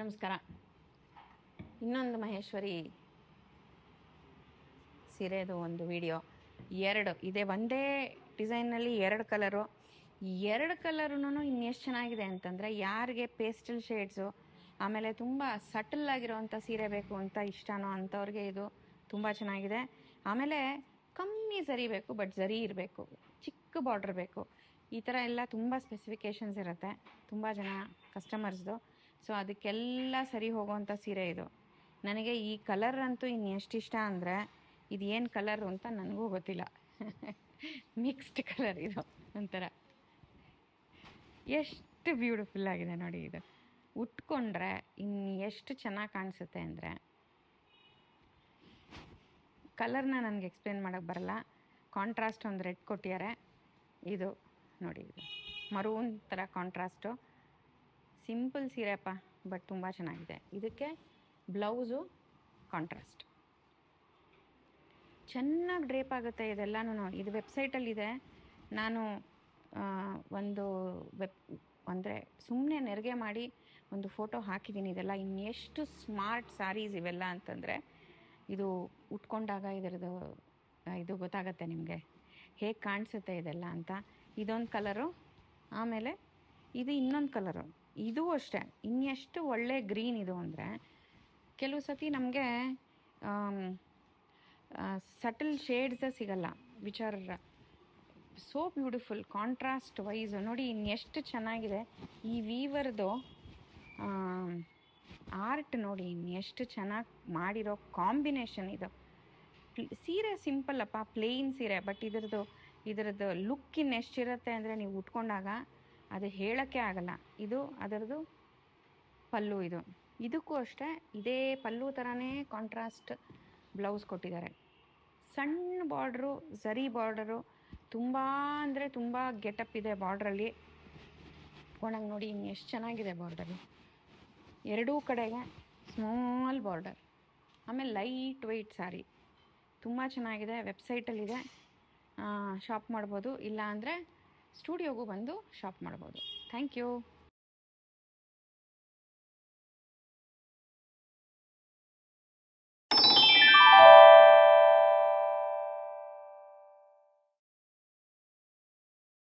ನಮಸ್ಕಾರ. ಇನ್ನೊಂದು ಮಹೇಶ್ವರಿ ಸೀರೆದು ಒಂದು ವಿಡಿಯೋ. ಇದೆ ಒಂದೇ ಡಿಸೈನ್ನಲ್ಲಿ ಎರಡು ಕಲರು. ಇನ್ನೆಷ್ಟು ಚೆನ್ನಾಗಿದೆ ಅಂತಂದರೆ, ಯಾರಿಗೆ ಪೇಸ್ಟಲ್ ಶೇಡ್ಸು ಆಮೇಲೆ ತುಂಬ ಸಟಲ್ ಆಗಿರೋವಂಥ ಸೀರೆ ಬೇಕು ಅಂತ ಇಷ್ಟನೋ ಅಂಥವ್ರಿಗೆ ಇದು ತುಂಬ ಚೆನ್ನಾಗಿದೆ. ಆಮೇಲೆ ಕಮ್ಮಿ ಝರಿ ಬೇಕು, ಬಟ್ ಝರಿ ಇರಬೇಕು, ಚಿಕ್ಕ ಬಾರ್ಡ್ರ್ ಬೇಕು, ಈ ಥರ ಎಲ್ಲ ತುಂಬ ಸ್ಪೆಸಿಫಿಕೇಷನ್ಸ್ ಇರುತ್ತೆ ತುಂಬ ಜನ ಕಸ್ಟಮರ್ಸ್ದು. ಸೊ ಅದಕ್ಕೆಲ್ಲ ಸರಿ ಹೋಗುವಂಥ ಸೀರೆ ಇದು. ನನಗೆ ಈ ಕಲರ್ ಅಂತೂ ಇನ್ನೆಷ್ಟು ಇಷ್ಟ ಅಂದರೆ, ಇದು ಏನು ಕಲರು ಅಂತ ನನಗೂ ಗೊತ್ತಿಲ್ಲ. ಮಿಕ್ಸ್ಡ್ ಕಲರ್ ಇದು, ಒಂಥರ ಎಷ್ಟು ಬ್ಯೂಟಿಫುಲ್ ಆಗಿದೆ ನೋಡಿ. ಇದು ಉಟ್ಕೊಂಡ್ರೆ ಇನ್ನು ಎಷ್ಟು ಚೆನ್ನಾಗಿ ಕಾಣಿಸುತ್ತೆ ಅಂದರೆ, ಕಲರ್ನ ನನಗೆ ಎಕ್ಸ್ಪ್ಲೇನ್ ಮಾಡೋಕ್ಕೆ ಬರಲ್ಲ. ಕಾಂಟ್ರಾಸ್ಟ್ ಒಂದು ರೆಡ್ ಕೊಟ್ಟಿದ್ದಾರೆ. ಇದು ನೋಡಿ, ಇದು ಮರೂನ್ ಥರ ಕಾಂಟ್ರಾಸ್ಟು. ಸಿಂಪಲ್ ಸೀರೆಪ್ಪ, ಬಟ್ ತುಂಬ ಚೆನ್ನಾಗಿದೆ. ಇದಕ್ಕೆ ಬ್ಲೌಸು ಕಾಂಟ್ರಾಸ್ಟ್ ಚೆನ್ನಾಗಿ ಡ್ರೇಪ್ ಆಗುತ್ತೆ. ಇದೆಲ್ಲನೂ ಇದು ವೆಬ್ಸೈಟಲ್ಲಿದೆ. ನಾನು ಒಂದು ಅಂದರೆ ಸುಮ್ಮನೆ ನೆರಿಗೆ ಮಾಡಿ ಒಂದು ಫೋಟೋ ಹಾಕಿದ್ದೀನಿ. ಇದೆಲ್ಲ ಇನ್ನೆಷ್ಟು ಸ್ಮಾರ್ಟ್ ಸಾರೀಸ್ ಇವೆಲ್ಲ ಅಂತಂದರೆ, ಇದು ಉಟ್ಕೊಂಡಾಗ ಇದು ಗೊತ್ತಾಗತ್ತೆ ನಿಮಗೆ ಹೇಗೆ ಕಾಣಿಸುತ್ತೆ ಇದೆಲ್ಲ ಅಂತ. ಇದೊಂದು ಕಲರು, ಆಮೇಲೆ ಇದು ಇನ್ನೊಂದು ಕಲರು. ಇದು ಅಷ್ಟೇ, ಇನ್ನೆಷ್ಟು ಒಳ್ಳೆ ಗ್ರೀನ್ ಇದು ಅಂದರೆ, ಕೆಲವು ಸತಿ ನಮಗೆ ಸಟಲ್ ಶೇಡ್ಸೇ ಸಿಗಲ್ಲ, which are so beautiful contrast wise. ನೋಡಿ ಇನ್ನೆಷ್ಟು ಚೆನ್ನಾಗಿದೆ ಈ ವೀವರ್ದು ಆರ್ಟ್. ನೋಡಿ ಇನ್ನೆಷ್ಟು ಚೆನ್ನಾಗಿ ಮಾಡಿರೋ ಕಾಂಬಿನೇಷನ್ ಇದು. ಸೀರೆ ಸಿಂಪಲ್ ಅಪ್ಪ, ಪ್ಲೇನ್ ಸೀರೆ, ಬಟ್ ಇದರದ್ದು ಲುಕ್ ಇನ್ನೆಷ್ಟಿರುತ್ತೆ ಅಂದರೆ, ನೀವು ಉಟ್ಕೊಂಡಾಗ ಅದು ಹೇಳೋಕ್ಕೆ ಆಗಲ್ಲ. ಇದು ಅದರದ್ದು ಪಲ್ಲು. ಇದಕ್ಕೂ ಅಷ್ಟೇ ಇದೇ ಪಲ್ಲು ಥರನೇ ಕಾಂಟ್ರಾಸ್ಟ್ ಬ್ಲೌಸ್ ಕೊಟ್ಟಿದ್ದಾರೆ. ಸಣ್ಣ ಬಾರ್ಡ್ರು, ಝರಿ ಬಾರ್ಡರು, ತುಂಬ ಅಂದರೆ ತುಂಬ ಗೆಟಪ್ ಇದೆ ಬಾರ್ಡ್ರಲ್ಲಿ. ಒಣಗಿ ನೋಡಿ ಇನ್ನೆಷ್ಟು ಚೆನ್ನಾಗಿದೆ ಬಾರ್ಡರು. ಎರಡೂ ಕಡೆಗೆ ಸ್ಮಾಲ್ ಬಾರ್ಡರ್, ಆಮೇಲೆ ಲೈಟ್ ವೆಯ್ಟ್ ಸಾರಿ, ತುಂಬ ಚೆನ್ನಾಗಿದೆ. ವೆಬ್ಸೈಟಲ್ಲಿದೆ, ಶಾಪ್ ಮಾಡ್ಬೋದು. ಇಲ್ಲ ಅಂದರೆ ಸ್ಟುಡಿಯೋಗೂ ಬಂದು ಶಾಪ್ ಮಾಡ್ಬೋದು. Thank you.